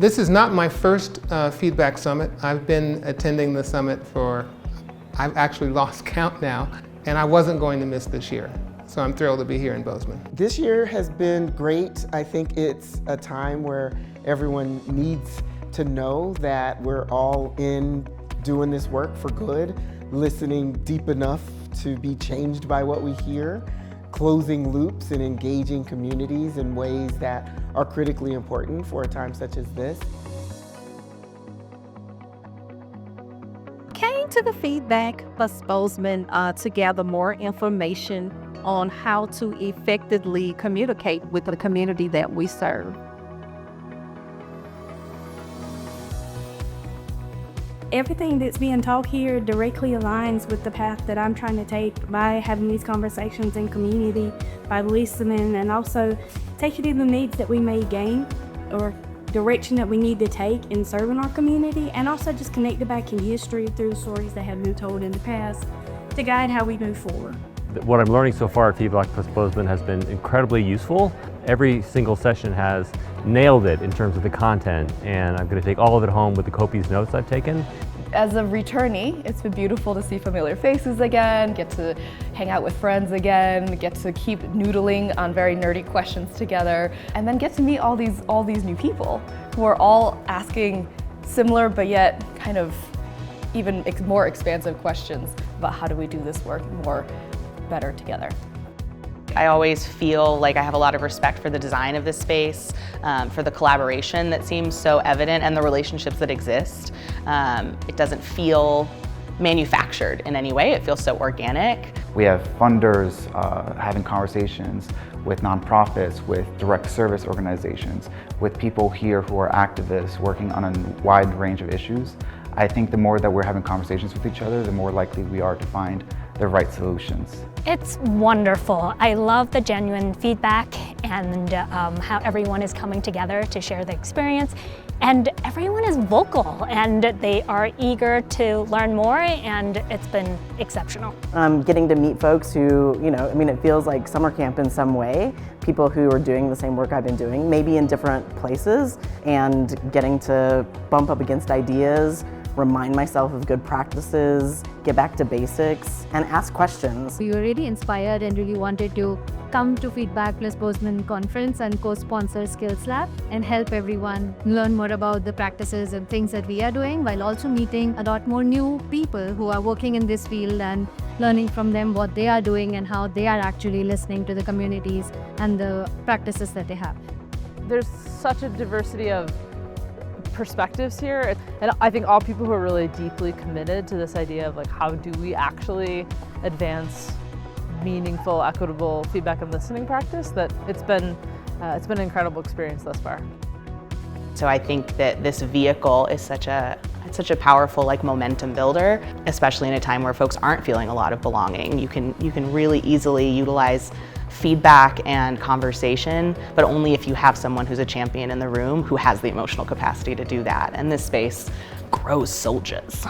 This is not my first Feedback Summit. I've been attending the summit I've actually lost count now, and I wasn't going to miss this year. So I'm thrilled to be here in Bozeman. This year has been great. I think it's a time where everyone needs to know that we're all in doing this work for good, listening deep enough to be changed by what we hear, closing loops and engaging communities in ways that are critically important for a time such as this. Came to the Feedback+Bozeman to gather more information on how to effectively communicate with the community that we serve. Everything that's being taught here directly aligns with the path that I'm trying to take by having these conversations in community, by listening, and also taking in the needs that we may gain or direction that we need to take in serving our community, and also just connected back in history through stories that have been told in the past to guide how we move forward. What I'm learning so far at Feedback+Bozeman has been incredibly useful. Every single session has nailed it in terms of the content, and I'm going to take all of it home with the copious notes I've taken. As a returnee, it's been beautiful to see familiar faces again, get to hang out with friends again, get to keep noodling on very nerdy questions together, and then get to meet all these new people who are all asking similar but yet kind of even more expansive questions about how do we do this work better together. I always feel like I have a lot of respect for the design of this space, for the collaboration that seems so evident and the relationships that exist. It doesn't feel manufactured in any way, it feels so organic. We have funders having conversations with nonprofits, with direct service organizations, with people here who are activists working on a wide range of issues. I think the more that we're having conversations with each other, the more likely we are to find the right solutions. It's wonderful. I love the genuine feedback and how everyone is coming together to share the experience. And everyone is vocal and they are eager to learn more, and it's been exceptional. Getting to meet folks who, it feels like summer camp in some way. People who are doing the same work I've been doing, maybe in different places, and getting to bump up against ideas, remind myself of good practices, get back to basics, and ask questions. We were really inspired and really wanted to come to Feedback+Bozeman conference and co-sponsor Skills Lab and help everyone learn more about the practices and things that we are doing, while also meeting a lot more new people who are working in this field and learning from them what they are doing and how they are actually listening to the communities and the practices that they have. There's such a diversity of perspectives here, and I think all people who are really deeply committed to this idea of how do we actually advance meaningful, equitable feedback and listening practice, that it's been an incredible experience thus far. So I think that this vehicle is such a powerful momentum builder, especially in a time where folks aren't feeling a lot of belonging. You can really easily utilize feedback and conversation, but only if you have someone who's a champion in the room who has the emotional capacity to do that. And this space grows soldiers.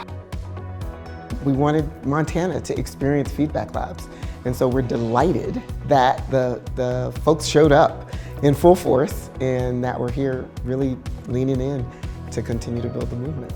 We wanted Montana to experience feedback labs, and so we're delighted that the folks showed up in full force and that we're here really leaning in to continue to build the movement.